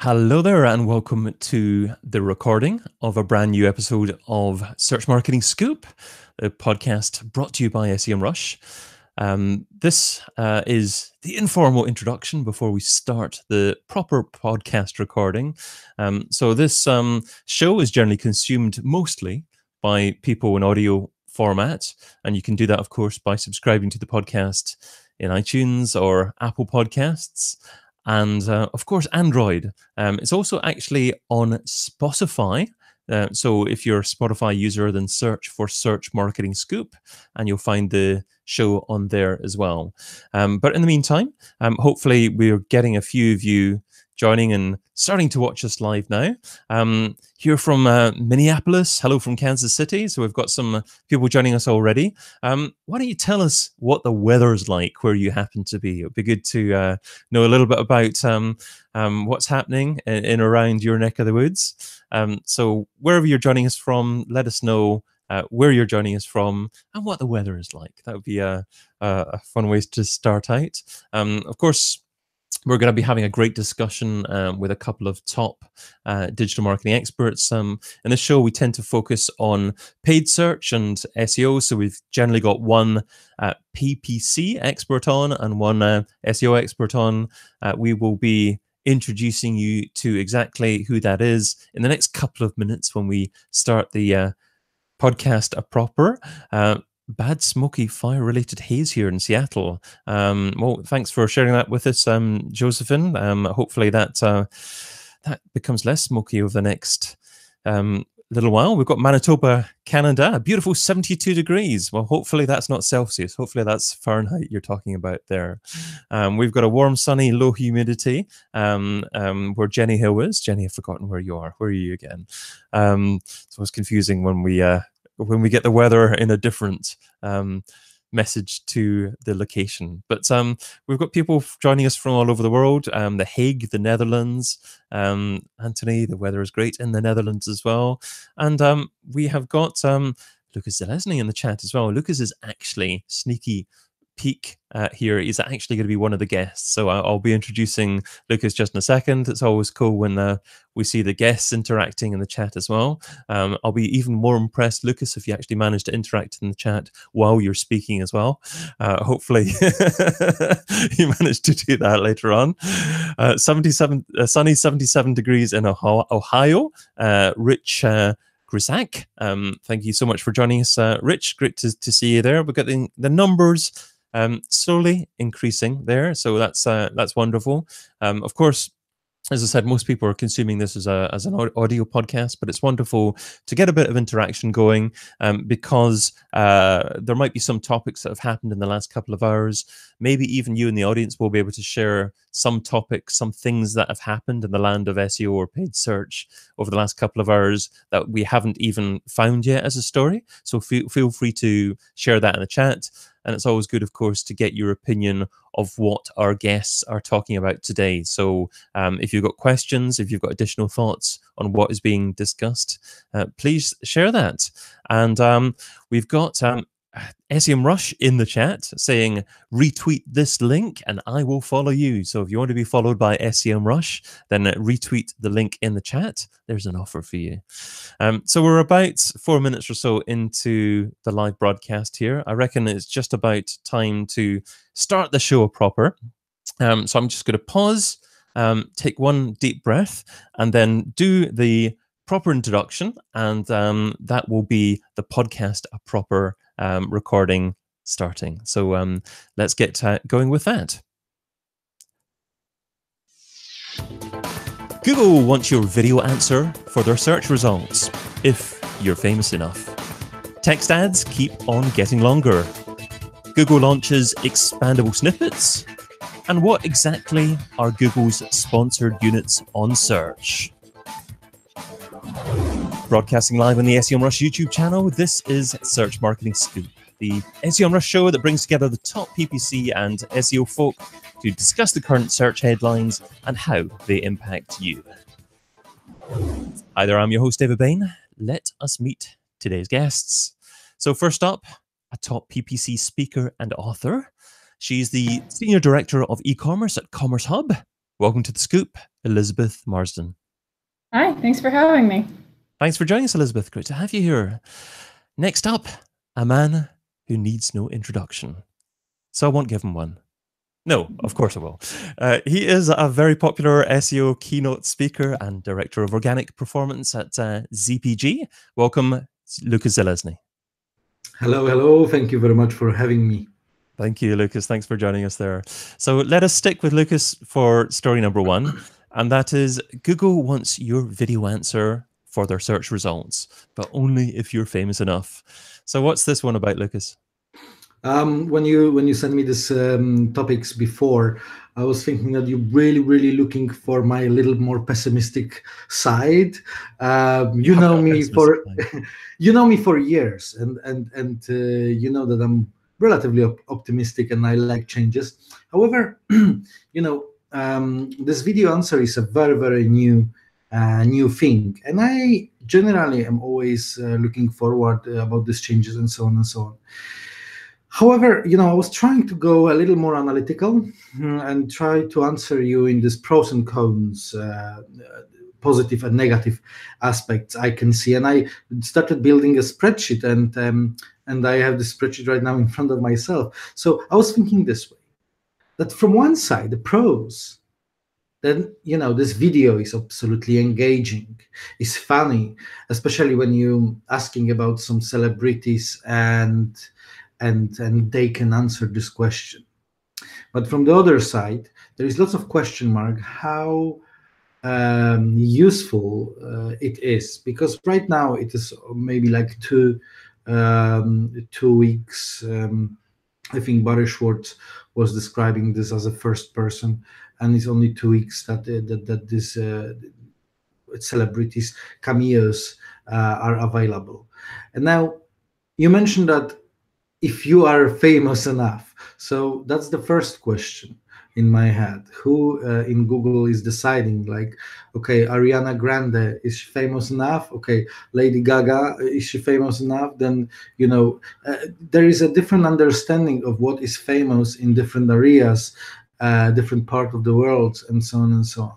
Hello there, and welcome to the recording of a brand new episode of Search Marketing Scoop, a podcast brought to you by Semrush. This is the informal introduction before we start the proper podcast recording. So this show is generally consumed mostly by people in audio format, and you can do that, of course, by subscribing to the podcast in iTunes or Apple Podcasts. And of course, Android. It's also actually on Spotify. So if you're a Spotify user, then search for Search Marketing Scoop, and you'll find the show on there as well. But in the meantime, hopefully we're getting a few of you joining and starting to watch us live now. Here from Minneapolis, hello from Kansas City. So we've got some people joining us already. Why don't you tell us what the weather's like where you happen to be? It would be good to know a little bit about what's happening in around your neck of the woods. So wherever you're joining us from, let us know where you're joining us from and what the weather is like. That would be a fun way to start out. Of course, we're going to be having a great discussion with a couple of top digital marketing experts. In this show, we tend to focus on paid search and SEO. So we've generally got one PPC expert on and one SEO expert on. We will be introducing you to exactly who that is in the next couple of minutes when we start the podcast proper. Bad smoky fire-related haze here in Seattle. Well, thanks for sharing that with us, Josephine. Hopefully that becomes less smoky over the next little while. We've got Manitoba, Canada, a beautiful 72 degrees. Well, hopefully that's not Celsius. Hopefully that's Fahrenheit you're talking about there. We've got a warm, sunny, low humidity where Jenny Hill is. Jenny, I've forgotten where you are. Where are you again? So it's confusing when we get the weather in a different message to the location. But we've got people joining us from all over the world. The Hague, the Netherlands. Anthony, the weather is great in the Netherlands as well. And we have got Lukasz Zelezny in the chat as well. Lukasz is actually sneaky peek here. He's actually going to be one of the guests. So I'll be introducing Lukasz just in a second. It's always cool when we see the guests interacting in the chat as well. I'll be even more impressed, Lukasz, if you actually manage to interact in the chat while you're speaking as well. Hopefully you manage to do that later on. 77 sunny 77 degrees in Ohio. Rich Grisak, thank you so much for joining us, Rich. Great to see you there. We're getting the numbers slowly increasing there, so that's wonderful. Of course, as I said, most people are consuming this as an audio podcast, but it's wonderful to get a bit of interaction going because there might be some topics that have happened in the last couple of hours. Maybe even you in the audience will be able to share some topics, some things that have happened in the land of SEO or paid search over the last couple of hours that we haven't even found yet as a story. So feel free to share that in the chat. And it's always good, of course, to get your opinion of what our guests are talking about today. So if you've got questions, if you've got additional thoughts on what is being discussed, please share that. And we've got Semrush in the chat saying, retweet this link and I will follow you. So if you want to be followed by Semrush, then retweet the link in the chat. There's an offer for you. So we're about 4 minutes or so into the live broadcast here. I reckon it's just about time to start the show proper. So I'm just going to pause, take one deep breath, and then do the proper introduction, and that will be the podcast a proper recording starting. So let's get going with that. Google wants your video answer for their search results, if you're famous enough. Text ads keep on getting longer. Google launches expandable snippets. And what exactly are Google's sponsored units on search? Broadcasting live on the Semrush YouTube channel, this is Search Marketing Scoop, the Semrush show that brings together the top PPC and SEO folk to discuss the current search headlines and how they impact you. Hi there, I'm your host, David Bain. Let us meet today's guests. So first up, a top PPC speaker and author. She's the Senior Director of eCommerce at CommerceHub. Welcome to The Scoop, Elizabeth Marsden. Hi, thanks for having me. Thanks for joining us, Elizabeth. Great to have you here. Next up, a man who needs no introduction. So I won't give him one. No, of course I will. He is a very popular SEO keynote speaker and director of organic performance at ZPG. Welcome, Lukasz Zelezny. Hello. Thank you very much for having me. Thank you, Lukasz. Thanks for joining us there. So let us stick with Lukasz for story number one, and that is Google wants your video answer for their search results, but only if you're famous enough. So what's this one about, Lukasz? When you sent me these topics before, I was thinking that you're really looking for my little more pessimistic side. You know me for you know me for years, and you know that I'm relatively optimistic and I like changes. However, this video answer is a very new thing, and I generally am always looking forward about these changes and so on and so on. However, I was trying to go a little more analytical and try to answer you in this pros and cons, positive and negative aspects I can see. And I started building a spreadsheet, and I have this spreadsheet right now in front of myself. So I was thinking this way, that from one side, the pros, then this video is absolutely engaging, it's funny, especially when you're asking about some celebrities and they can answer this question. But from the other side, there is lots of question mark how useful it is, because right now it is maybe like 2 weeks. I think Barry Schwartz was describing this as a first person, and it's only 2 weeks that this celebrities cameos are available. And now you mentioned that if you are famous enough, so that's the first question in my head. Who in Google is deciding, like, okay, Ariana Grande, is she famous enough? Okay, Lady Gaga, is she famous enough? Then there is a different understanding of what is famous in different areas, different part of the world, and so on and so on.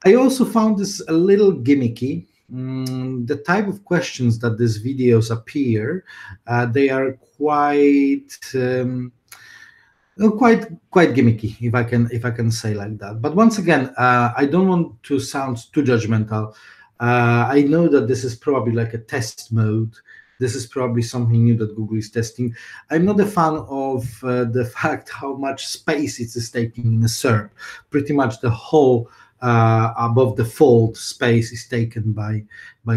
I also found this a little gimmicky. The type of questions that these videos appear, they are quite gimmicky, if I can say like that. But once again, I don't want to sound too judgmental. I know that this is probably like a test mode. This is probably something new that Google is testing. I'm not a fan of the fact how much space it is taking in a SERP. Pretty much the whole above the fold space is taken by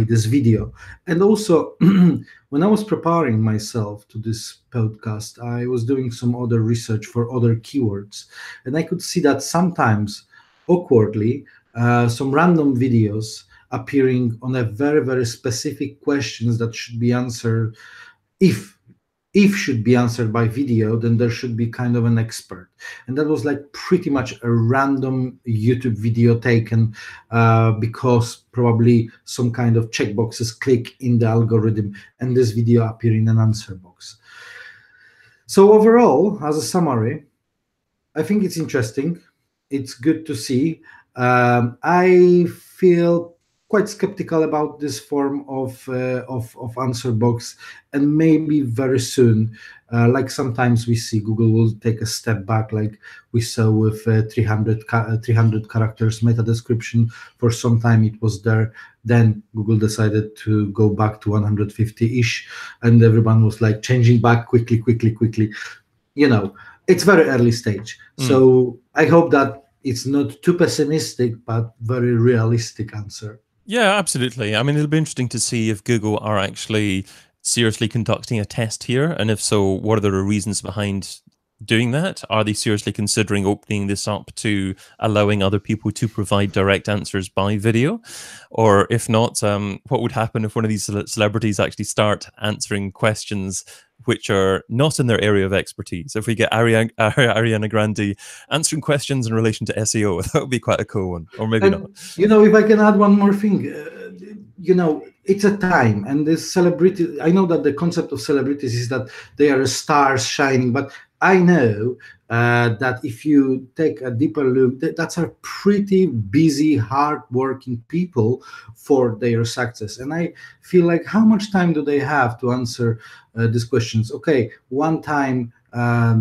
this video. And also, when I was preparing myself to this podcast, I was doing some other research for other keywords, and I could see that sometimes, awkwardly, some random videos appearing on a very specific questions that should be answered. If should be answered by video, then there should be kind of an expert. And that was like pretty much a random YouTube video taken because probably some kind of checkboxes click in the algorithm and this video appear in an answer box. So overall, as a summary, I think it's interesting. It's good to see. I feel quite skeptical about this form of answer box, and maybe very soon, like sometimes we see Google will take a step back, like we saw with 300 characters meta description. For some time it was there, then Google decided to go back to 150-ish, and everyone was like changing back quickly. It's very early stage. So I hope that it's not too pessimistic, but very realistic answer. Yeah, absolutely. I mean, it'll be interesting to see if Google are actually seriously conducting a test here, and if so, what are the reasons behind doing that? Are they seriously considering opening this up to allowing other people to provide direct answers by video? Or if not, what would happen if one of these celebrities actually start answering questions which are not in their area of expertise? If we get Ariana Grande answering questions in relation to SEO, that would be quite a cool one, or maybe not. If I can add one more thing, it's a time, and this celebrity, I know that the concept of celebrities is that they are stars shining, but I know that if you take a deeper look, that's a pretty busy, hard-working people for their success. And I feel like, how much time do they have to answer these questions? Okay, one time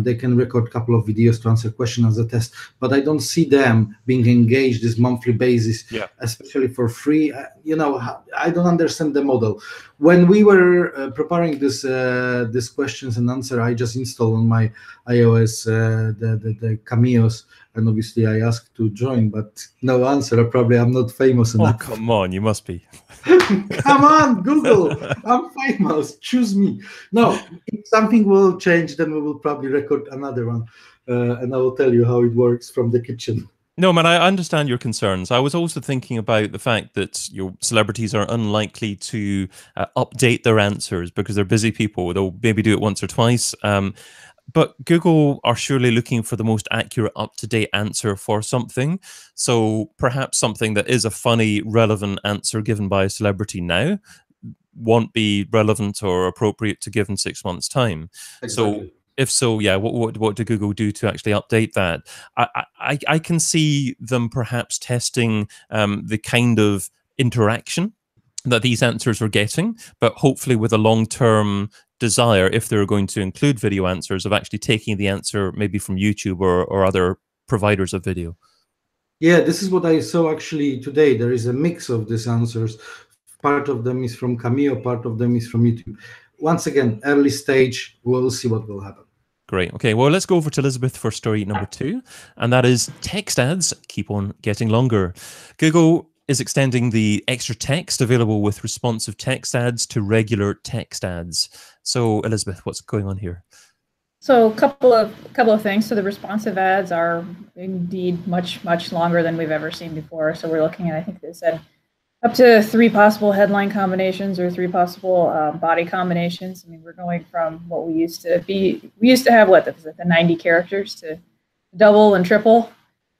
they can record a couple of videos to answer questions as a test, but I don't see them being engaged this monthly basis, especially for free. I don't understand the model. When we were preparing this questions and answer, I just installed on my iOS the cameos, and obviously I asked to join, but no answer. Probably I'm not famous enough. Oh, come on, you must be. Come on, Google, I'm famous, choose me. No, if something will change, then we will probably record another one, and I will tell you how it works from the kitchen. No, man, I understand your concerns. I was also thinking about the fact that your celebrities are unlikely to update their answers because they're busy people. They'll maybe do it once or twice. But Google are surely looking for the most accurate, up-to-date answer for something. So perhaps something that is a funny, relevant answer given by a celebrity now won't be relevant or appropriate to give in 6 months' time. Exactly. So if so, yeah, what do Google do to actually update that? I can see them perhaps testing the kind of interaction that these answers are getting, but hopefully with a long-term desire, if they're going to include video answers, of actually taking the answer maybe from YouTube or other providers of video. Yeah, this is what I saw actually today. There is a mix of these answers. Part of them is from Cameo, part of them is from YouTube. Once again, early stage, we'll see what will happen. Great. Okay, well, let's go over to Elizabeth for story number 2, and that is text ads keep on getting longer. Google is extending the extra text available with responsive text ads to regular text ads. So, Elizabeth, what's going on here? So a couple of things. So the responsive ads are indeed much longer than we've ever seen before. So we're looking at, I think they said, up to 3 possible headline combinations or 3 possible body combinations. I mean, we're going from what we used to be. We used to have what, the 90 characters to double and triple.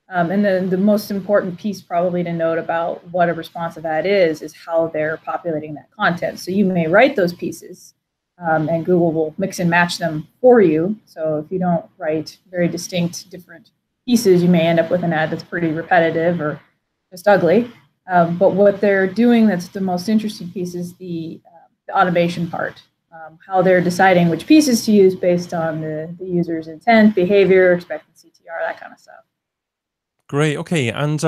And then the most important piece probably to note about what a responsive ad is how they're populating that content. So you may write those pieces, and Google will mix and match them for you. So if you don't write very distinct, different pieces, you may end up with an ad that's pretty repetitive or just ugly. But what they're doing that's the most interesting piece is the automation part, how they're deciding which pieces to use based on the user's intent, behavior, expected CTR, that kind of stuff. Great. Okay. And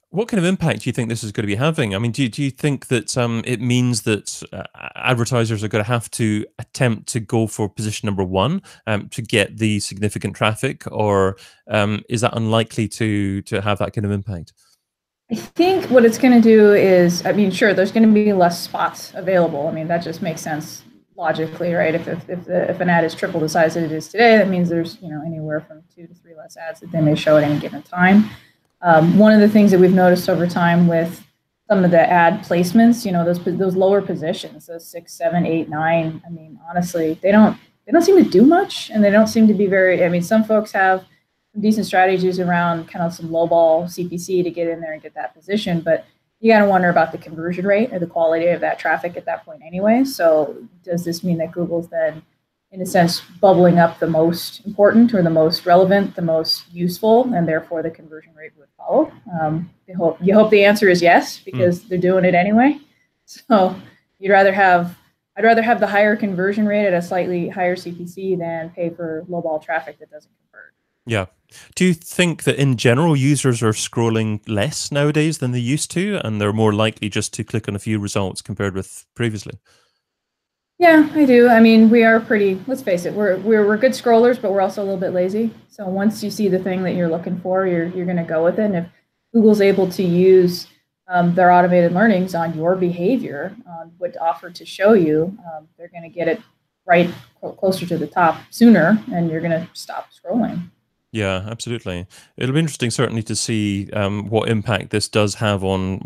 what kind of impact do you think this is going to be having? I mean, do you think that it means that advertisers are going to have to attempt to go for position number 1 to get the significant traffic, or is that unlikely to have that kind of impact? I think what it's going to do is, I mean, sure, there's going to be less spots available. I mean, that just makes sense logically, right? If an ad is triple the size that it is today, that means there's anywhere from 2 to 3 less ads that they may show at any given time. One of the things that we've noticed over time with some of the ad placements, those lower positions, those 6, 7, 8, 9. I mean, honestly, they don't seem to do much, and they don't seem to be very. I mean, some folks have decent strategies around kind of some lowball CPC to get in there and get that position, but you got to wonder about the conversion rate or the quality of that traffic at that point anyway. So does this mean that Google's then, in a sense, bubbling up the most important or the most relevant, the most useful, and therefore the conversion rate would follow? You hope the answer is yes, because they're doing it anyway. So I'd rather have the higher conversion rate at a slightly higher CPC than pay for lowball traffic that doesn't convert. Yeah. Do you think that in general users are scrolling less nowadays than they used to, and they're more likely just to click on a few results compared with previously? Yeah, I do. I mean, we are pretty, let's face it, we're good scrollers, but we're also a little bit lazy. So once you see the thing that you're looking for, you're going to go with it. And if Google's able to use their automated learnings on your behavior, on what to offer to show you, they're going to get it right closer to the top sooner, and you're going to stop scrolling. Yeah, absolutely. It'll be interesting, certainly, to see what impact this does have on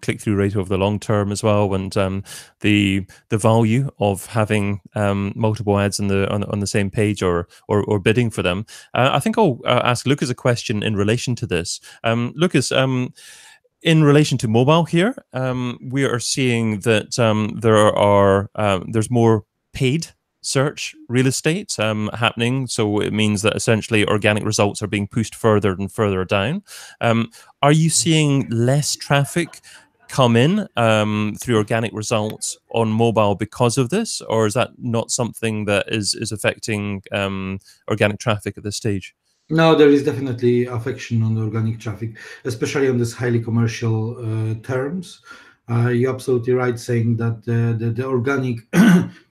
click-through rate over the long term as well, and the value of having multiple ads on the same page or bidding for them. I think I'll ask Lukasz a question in relation to this. Lukasz, in relation to mobile here, we are seeing that there's more paid search real estate happening. So it means that essentially organic results are being pushed further and further down. Are you seeing less traffic come in through organic results on mobile because of this, or is that not something that is affecting organic traffic at this stage? No, there is definitely affection on the organic traffic, especially on this highly commercial terms. You're absolutely right saying that the organic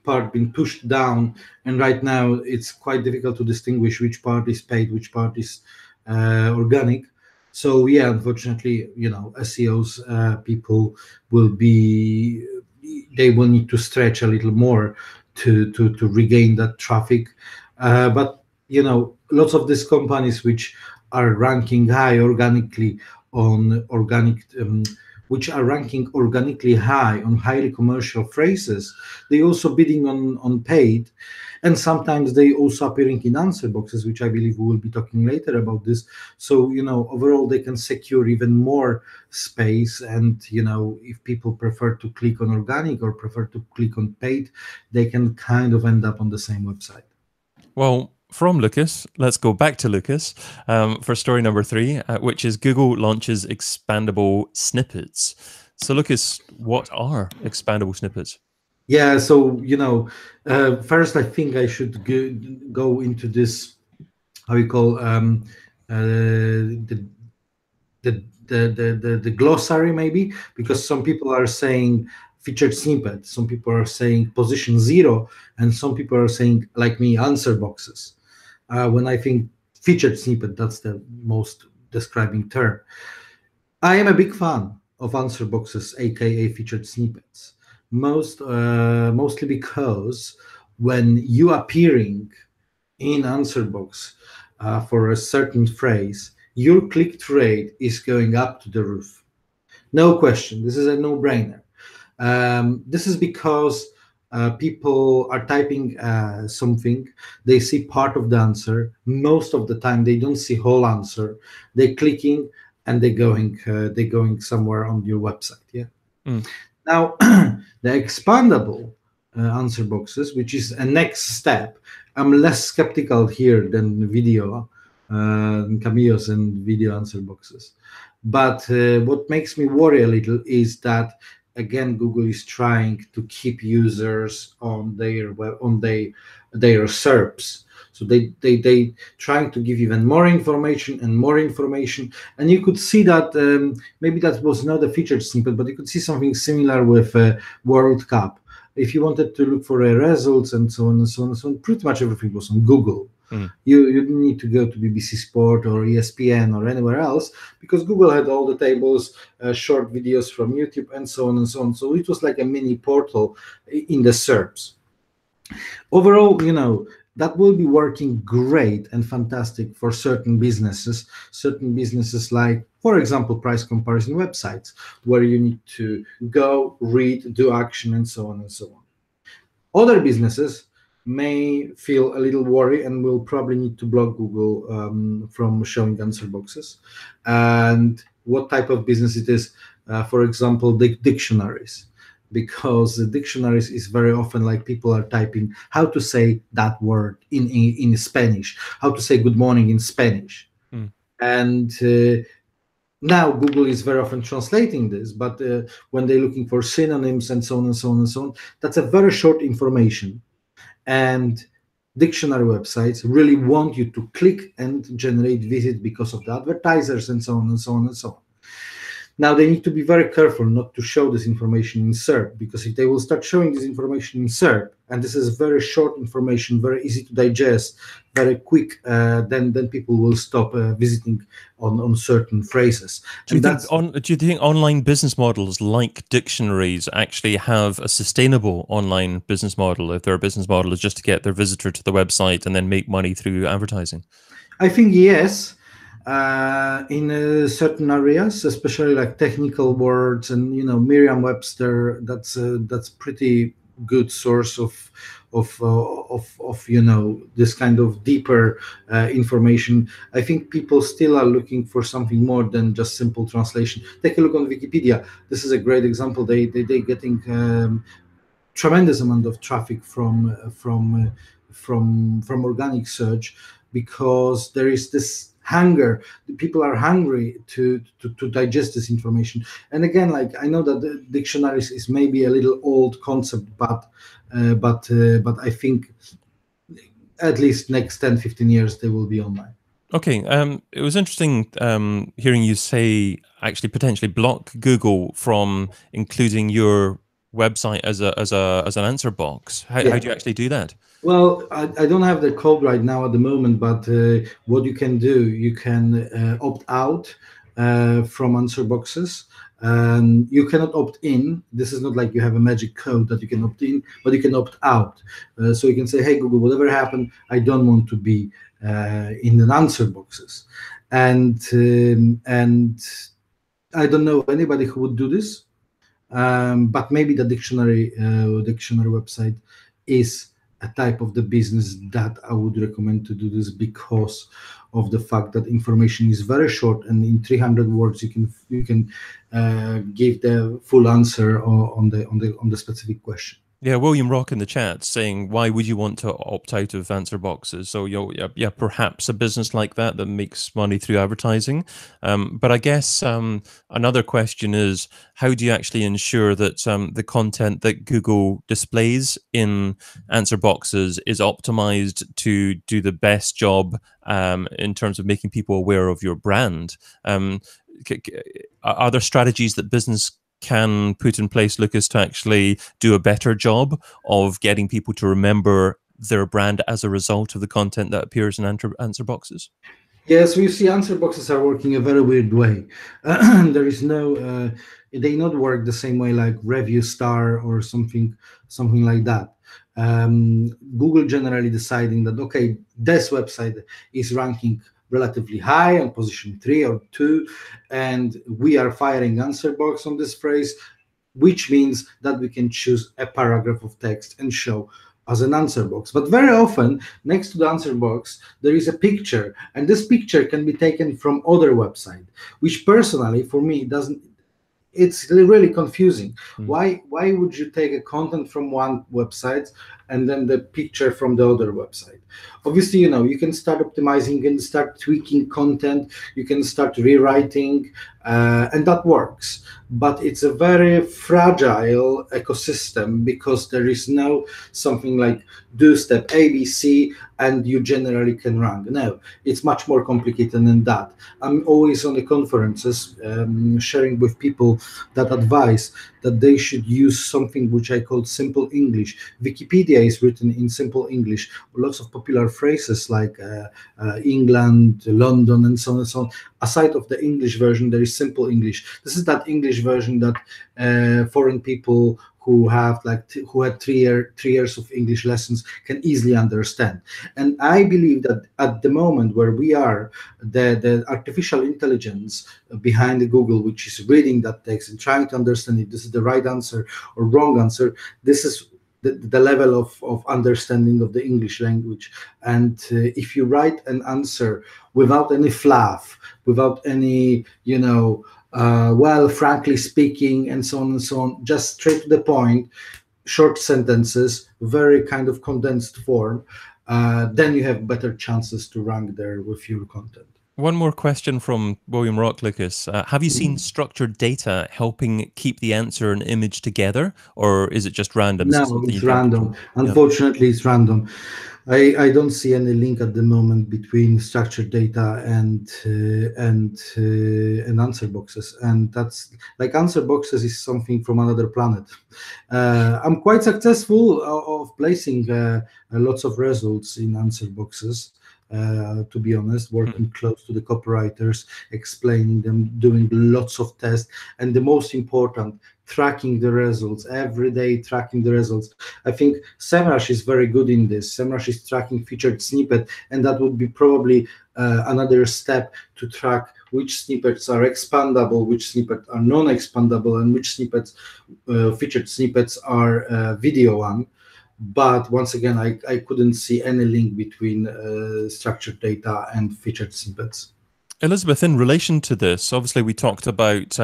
part been pushed down, and right now it's quite difficult to distinguish which part is paid, which part is organic. So yeah, unfortunately, SEOs people they will need to stretch a little more to regain that traffic, but lots of these companies which are ranking high organically on organic, which are ranking organically high on highly commercial phrases, they also bidding on paid, and sometimes they also appearing in answer boxes, which I believe we will be talking later about this. So overall they can secure even more space, and if people prefer to click on organic or prefer to click on paid, they can kind of end up on the same website. Well, from Lukasz, let's go back to Lukasz for story number 3, which is Google launches expandable snippets. So Lukasz, what are expandable snippets? Yeah, so first I think I should go into this, how you call the glossary maybe, because some people are saying featured snippet, some people are saying position 0, and some people are saying, like me, answer boxes. When I think featured snippet, that's the most describing term. I am a big fan of answer boxes, aka featured snippets, mostly because when you appearing in answer box for a certain phrase, your click-through rate is going up to the roof. No question. This is a no-brainer. This is because people are typing something, they see part of the answer. Most of the time, they don't see whole answer. They're clicking and they're going somewhere on your website. Yeah. Now, the expandable answer boxes, which is a next step. I'm less skeptical here than video, cameos and video answer boxes. But what makes me worry a little is that, again, Google is trying to keep users on their their SERPs. So they trying to give even more information, and you could see that maybe that was not a featured snippet, but you could see something similar with World Cup. If you wanted to look for results and so on and so on and so on, pretty much everything was on Google. You didn't need to go to BBC Sport or ESPN or anywhere else, because Google had all the tables, short videos from YouTube, and so on and so on. So it was like a mini portal in the SERPs. Overall, that will be working great and fantastic for certain businesses like, for example, price comparison websites, where you need to go, read, do action, and so on and so on. Other businesses may feel a little worried and will probably need to block Google from showing answer boxes. And what type of business it is, for example, the dictionaries. Because the dictionaries is very often like people are typing how to say that word in Spanish, how to say good morning in Spanish. And now Google is very often translating this, but when they're looking for synonyms and so on and so on and so on, that's a very short information. And dictionary websites really want you to click and generate visits because of the advertisers and so on and so on and so on. Now, they need to be very careful not to show this information in SERP, because if they will start showing this information in SERP, and this is very short information, very easy to digest, very quick, then people will stop visiting on certain phrases. Do you think online business models like dictionaries actually have a sustainable online business model, if their business model is just to get their visitor to the website and then make money through advertising? I think yes. In certain areas, especially like technical words and Merriam-Webster, that's pretty good source of this kind of deeper information. I think people still are looking for something more than just simple translation. Take a look on Wikipedia. This is a great example. They getting tremendous amount of traffic from organic search, because there is this hunger. People are hungry to digest this information. And again, like, I know that the dictionaries is maybe a little old concept, but I think at least next 10-15 years they will be online. Okay, it was interesting hearing you say actually potentially block Google from including your website as an answer box. How do you actually do that? Well, I don't have the code right now at the moment, but what you can do, you can opt out from answer boxes. You cannot opt in. This is not like you have a magic code that you can opt in, but you can opt out. So you can say, hey, Google, whatever happened, I don't want to be in the answer boxes. And I don't know anybody who would do this, but maybe the dictionary website is a type of the business that I would recommend to do this, because of the fact that information is very short, and in 300 words you can give the full answer on the specific question. Yeah, William Rock in the chat saying, why would you want to opt out of answer boxes? So, yeah, perhaps a business like that makes money through advertising. But I guess another question is, how do you actually ensure that the content that Google displays in answer boxes is optimized to do the best job in terms of making people aware of your brand? Are there strategies that business can put in place, Lukasz, to actually do a better job of getting people to remember their brand as a result of the content that appears in answer boxes? Yes, we see answer boxes are working a very weird way. There is no, they not work the same way like Review Star or something like that. Google generally deciding that, okay, this website is ranking relatively high on position 3 or 2, and we are firing answer box on this phrase, which means that we can choose a paragraph of text and show as an answer box. But very often next to the answer box there is a picture, and this picture can be taken from other website, which personally for me it's really confusing. Why would you take a content from one website and then the picture from the other website? Obviously, you can start optimizing, you can start tweaking content, you can start rewriting, and that works. But it's a very fragile ecosystem, because there is no something like do step ABC and you generally can rank. No, it's much more complicated than that. I'm always on the conferences sharing with people that advise that they should use something which I call simple English. Wikipedia is written in simple English. Lots of popular phrases like England, London, and so on and so on. Aside of the English version, there is simple English. This is that English version that foreign people who had 3 years of English lessons can easily understand. And I believe that at the moment where we are, the artificial intelligence behind the Google, which is reading that text and trying to understand if this is the right answer or wrong answer, this is the level of understanding of the English language. And if you write an answer without any fluff, without any, well, frankly speaking, and so on, just straight to the point, short sentences, very kind of condensed form, then you have better chances to rank there with your content. One more question from William Rock, Lukasz. Have you seen structured data helping keep the answer and image together, or is it just random? No, it's random. Unfortunately, it's random. I don't see any link at the moment between structured data and answer boxes, and that's like answer boxes is something from another planet. I'm quite successful of placing lots of results in answer boxes. To be honest, working close to the copywriters, explaining them, doing lots of tests, and the most important, tracking the results every day, tracking the results. I think Semrush is very good in this. Semrush is tracking featured snippet, and that would be probably another step to track which snippets are expandable, which snippets are non-expandable, and which snippets, featured snippets, are video one. But once again, I couldn't see any link between structured data and featured snippets. Elizabeth, in relation to this, obviously we talked about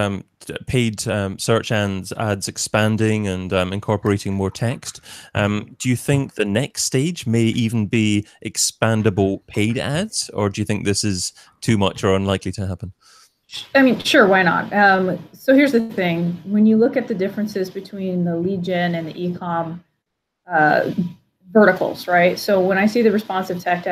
paid search ads expanding and incorporating more text. Do you think the next stage may even be expandable paid ads, or do you think this is too much or unlikely to happen? I mean, sure, why not? So here's the thing. When you look at the differences between the lead gen and the e-com verticals, right? So when I see the responsive text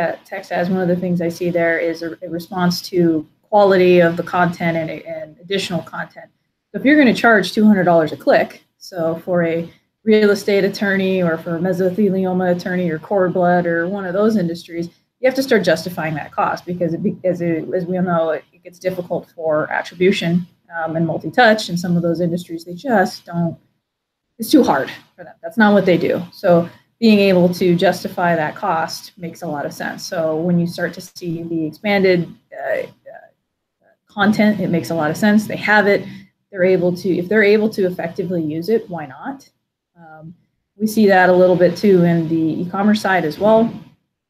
ads, one of the things I see there is a response to quality of the content and additional content. So if you're going to charge $200 a click, so for a real estate attorney or for a mesothelioma attorney or cord blood or one of those industries, you have to start justifying that cost because as we all know, it gets difficult for attribution and multi-touch, and some of those industries, they just don't, it's too hard for them. That's not what they do. So being able to justify that cost makes a lot of sense. So when you start to see the expanded content, it makes a lot of sense. They have it. They're able to, if they're able to effectively use it, why not? We see that a little bit too in the e-commerce side as well,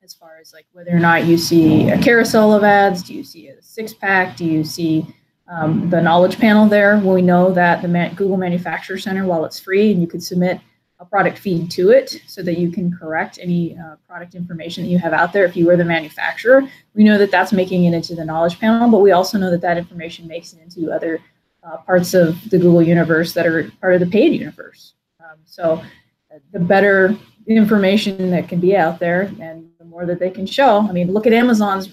as far as like whether or not you see a carousel of ads, do you see a 6-pack, do you see the knowledge panel there? Well, we know that the Google Manufacturer Center, while it's free and you could submit a product feed to it so that you can correct any product information that you have out there if you were the manufacturer, we know that that's making it into the knowledge panel, but we also know that that information makes it into other parts of the Google universe that are part of the paid universe. So the better information that can be out there and the more that they can show. I mean, look at Amazon's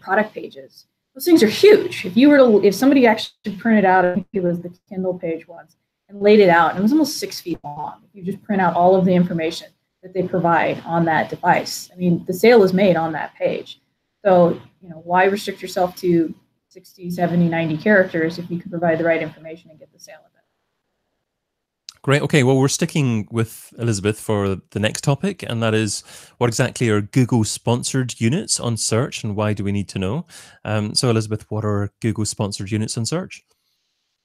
product pages. Those things are huge. If you were to, if somebody actually printed out, I think it was the Kindle page once, and laid it out, and it was almost 6 feet long. If you just print out all of the information that they provide on that device, I mean, the sale is made on that page. So, you know, why restrict yourself to 60, 70, 90 characters if you can provide the right information and get the sale of it? Great. Okay. Well, we're sticking with Elizabeth for the next topic, and that is what exactly are Google sponsored units on search and why do we need to know? So Elizabeth, what are Google sponsored units on search?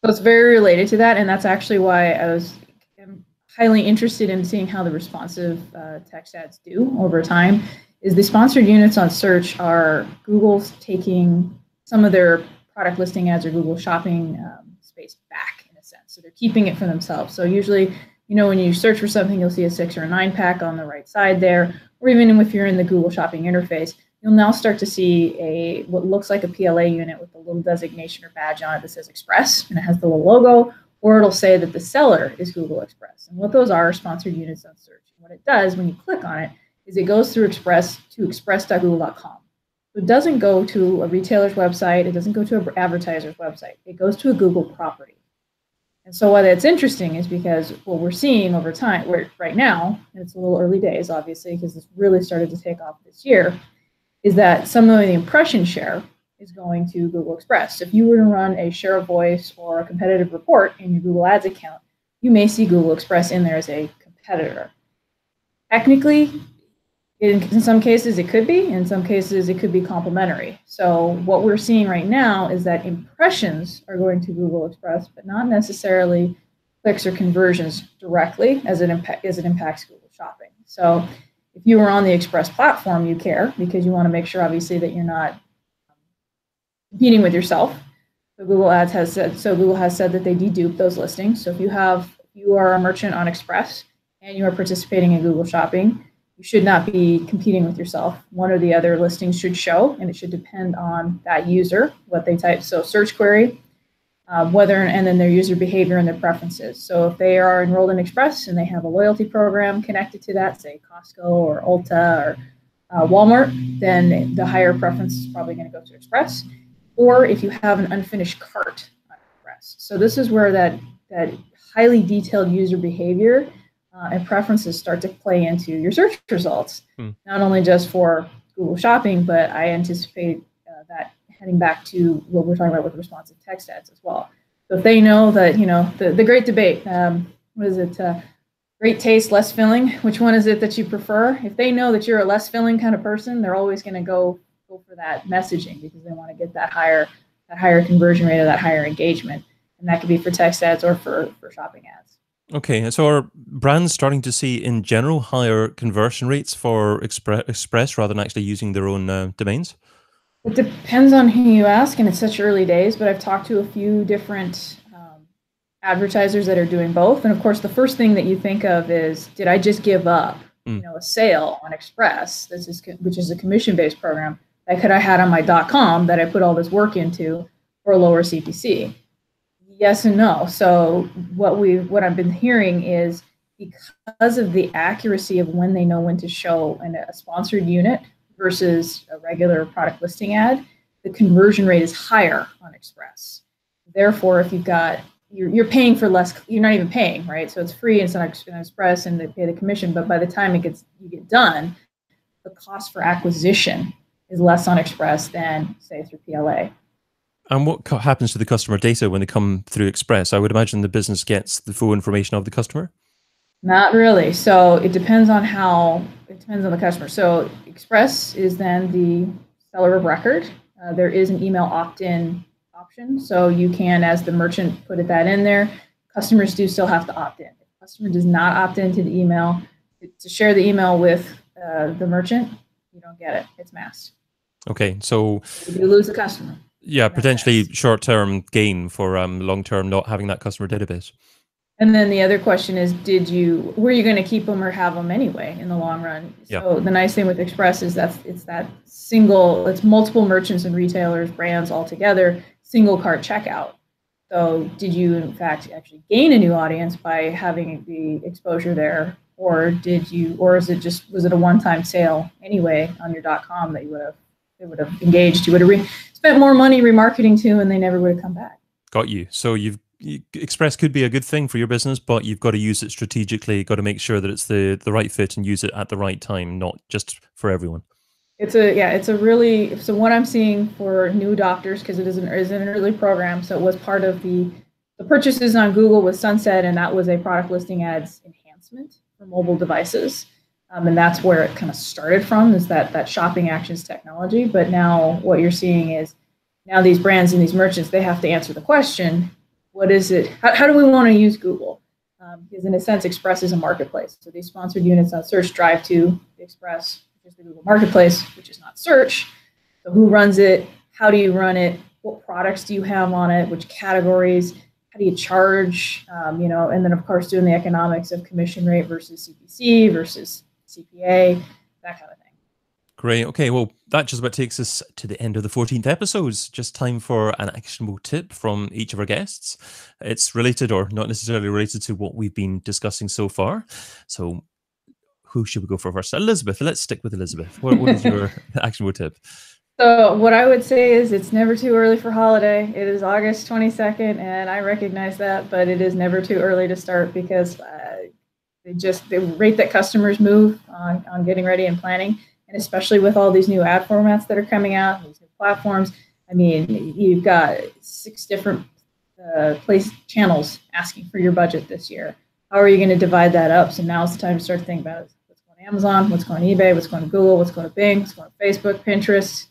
So it's very related to that, and that's actually why I'm highly interested in seeing how the responsive text ads do over time. Is the sponsored units on search are Google's taking some of their product listing ads or Google shopping space back in a sense. So they're keeping it for themselves. So usually, you know, when you search for something, you'll see a 6 or a 9-pack on the right side there, or even if you're in the Google shopping interface, you'll now start to see what looks like a PLA unit with a little designation or badge on it that says Express, and it has the little logo, or it'll say that the seller is Google Express. And what those are sponsored units on search. And what it does when you click on it is it goes through Express to express.google.com. So it doesn't go to a retailer's website. It doesn't go to an advertiser's website. It goes to a Google property. And so why that's interesting is because what we're seeing over time, right now, and it's a little early days, obviously, because this really started to take off this year, is that some of the impression share is going to Google Express. So if you were to run a share of voice or a competitive report in your Google Ads account, you may see Google Express in there as a competitor. Technically, in some cases it could be, in some cases it could be complementary. So what we're seeing right now is that impressions are going to Google Express, but not necessarily clicks or conversions directly as it impacts Google Shopping. So if you were on the Express platform, you care because you want to make sure, obviously, that you're not competing with yourself. So Google has said that they dedupe those listings. So if you are a merchant on Express and you are participating in Google Shopping, you should not be competing with yourself. One or the other listings should show, and it should depend on that user, what they type. So search query, and then their user behavior and their preferences. So if they are enrolled in Express and they have a loyalty program connected to that, say Costco or Ulta or Walmart, then the higher preference is probably going to go to Express. Or if you have an unfinished cart on Express. So this is where that highly detailed user behavior and preferences start to play into your search results, not only just for Google Shopping, but I anticipate that heading back to what we're talking about with responsive text ads as well. So if they know that, you know, the great debate, what is it? Great taste, less filling. Which one is it that you prefer? If they know that you're a less filling kind of person, they're always going to go for that messaging because they want to get that higher conversion rate or that higher engagement. And that could be for text ads or for shopping ads. Okay, so are brands starting to see, in general, higher conversion rates for Express rather than actually using their own domains? It depends on who you ask, and it's such early days, but I've talked to a few different advertisers that are doing both. And of course, the first thing that you think of is, did I just give up, a sale on Express, which is a commission-based program that I had on my .com that I put all this work into for a lower CPC? Yes and no. So what I've been hearing is, because of the accuracy of when they know when to show a sponsored unit versus a regular product listing ad, the conversion rate is higher on Express. Therefore, if you're paying for less, you're not even paying, right? So it's free, it's on Express, and they pay the commission. But by the time you get done, the cost for acquisition is less on Express than, say, through PLA. And what happens to the customer data when they come through Express? I would imagine the business gets the full information of the customer. Not really. So it depends on the customer. So Express is then the seller of record. There is an email opt-in option. So you can, as the merchant, put that in there. Customers do still have to opt in. If the customer does not opt into the email, to share the email with the merchant, you don't get it. It's masked. Okay, so you lose the customer. Yeah, potentially short-term gain for long-term not having that customer database. And then the other question is, were you going to keep them or have them anyway in the long run? So the nice thing with Express is it's multiple merchants and retailers, brands all together, single cart checkout. So did you in fact actually gain a new audience by having the exposure there, or was it a one-time sale anyway on your .com that they would have engaged, you would have spent more money remarketing to, and they never would have come back. Got you. So Express could be a good thing for your business, but you've got to use it strategically. Got to make sure that it's the right fit and use it at the right time, not just for everyone. So what I'm seeing for new adopters, because it is an early program, so it was part of the purchases on Google with Sunset, and that was a product listing ads enhancement for mobile devices. And that's where it kind of started from, is that shopping actions technology. But now what you're seeing is, now these brands and these merchants, they have to answer the question, what is it? How do we want to use Google? Because in a sense, Express is a marketplace. So these sponsored units on search drive to the Express, which is the Google marketplace, which is not search. So who runs it? How do you run it? What products do you have on it? Which categories? How do you charge? And then of course doing the economics of commission rate versus CPC versus CPA, that kind of thing. Great. Okay, well, that just about takes us to the end of the 14th episode. Just time for an actionable tip from each of our guests. It's related or not necessarily related to what we've been discussing so far. So who should we go for first? Elizabeth. Let's stick with Elizabeth. What is your actionable tip? So what I would say is, it's never too early for holiday. It is August 22nd, and I recognize that, but it is never too early to start, because the rate that customers move on getting ready and planning, and especially with all these new ad formats that are coming out, these new platforms. I mean, you've got 6 different channels asking for your budget this year. How are you going to divide that up? So now's the time to start to think about what's going to Amazon, what's going to eBay, what's going to Google, what's going to Bing, what's going to Facebook, Pinterest.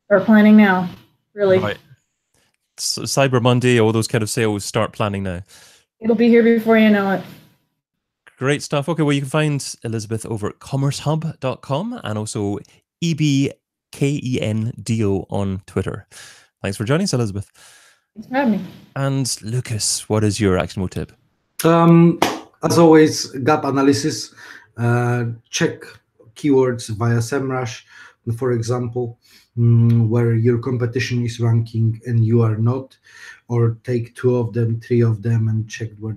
Start planning now, really. Right. Cyber Monday, all those kind of sales, start planning now. It'll be here before you know it. Great stuff. Okay, well, you can find Elizabeth over at CommerceHub.com and also EBKENDO on Twitter. Thanks for joining us, Elizabeth. Thanks for having me. And Lukasz, what is your actionable tip? As always, gap analysis. Check keywords via Semrush, for example, where your competition is ranking and you are not, or take 2 of them, 3 of them, and check where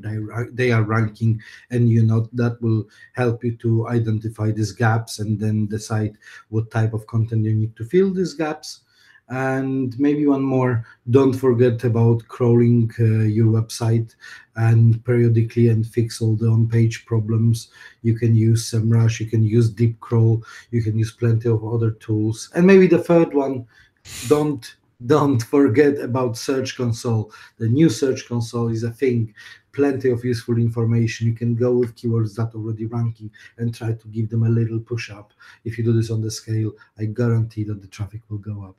they are ranking and you're not. That will help you to identify these gaps and then decide what type of content you need to fill these gaps. And maybe one more, don't forget about crawling your website and periodically and fix all the on-page problems. You can use Semrush, you can use deep crawl, you can use plenty of other tools. And maybe the third one, don't forget about Search Console. The new Search Console is a thing. Plenty of useful information. You can go with keywords that are already ranking and try to give them a little push up. If you do this on the scale, I guarantee that the traffic will go up.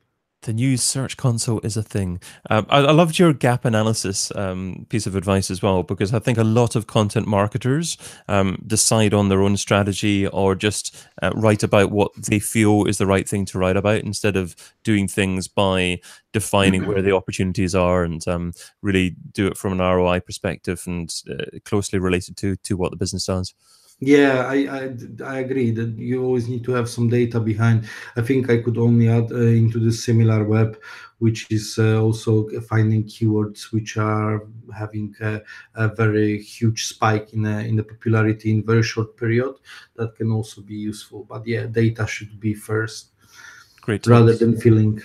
The new Search Console is a thing. I loved your gap analysis piece of advice as well, because I think a lot of content marketers decide on their own strategy or just write about what they feel is the right thing to write about instead of doing things by defining where the opportunities are and really do it from an ROI perspective and closely related to what the business does. Yeah, I agree that you always need to have some data behind. I think I could only add into the similar web, which is also finding keywords which are having a very huge spike in the popularity in very short period. That can also be useful. But yeah, data should be first, Great rather tips. than feeling.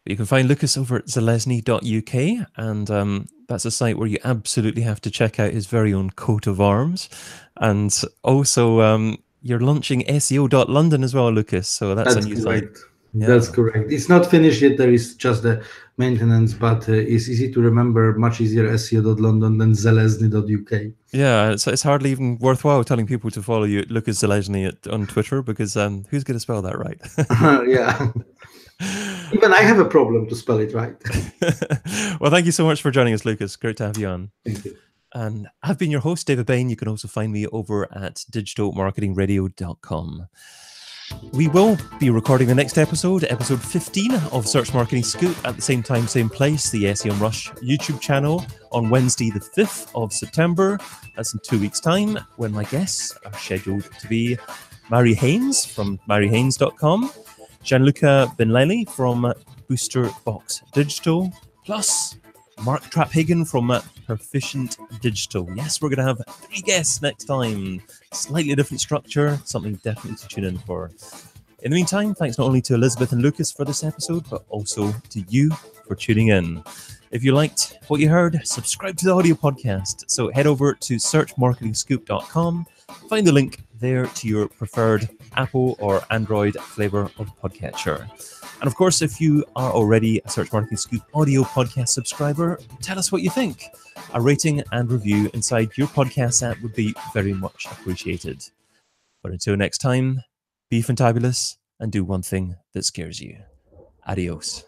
You can find Lukasz over at zelezny.uk, and that's a site where you absolutely have to check out his very own coat of arms. And also, you're launching SEO.London as well, Lukasz. So that's a new correct. site. That's correct. It's not finished yet. There is just the maintenance, but it's easy to remember, much easier SEO.London than Zelezny.uk. Yeah, it's hardly even worthwhile telling people to follow you at Lukasz Zelezny on Twitter, because who's going to spell that right? Yeah. Even I have a problem to spell it right. Well, thank you so much for joining us, Lukasz. Great to have you on. Thank you. And I've been your host, David Bain. You can also find me over at digitalmarketingradio.com. We will be recording the next episode 15 of Search Marketing Scoop at the same time, same place, the SEMrush YouTube channel on Wednesday, the 5th of September. That's in 2 weeks' time, when my guests are scheduled to be Mary Haynes from maryhaynes.com, Gianluca Benleli from Booster Box Digital, plus Mark Traphagen from Proficient Digital. Yes, we're going to have 3 guests next time. Slightly different structure, something definitely to tune in for. In the meantime, thanks not only to Elizabeth and Lukasz for this episode, but also to you for tuning in. If you liked what you heard, subscribe to the audio podcast. So head over to searchmarketingscoop.com, find the link there to your preferred Apple or Android flavor of podcatcher. And of course, if you are already a Search Marketing Scoop audio podcast subscriber, tell us what you think. A rating and review inside your podcast app would be very much appreciated. But until next time, be fantabulous and do one thing that scares you. Adios.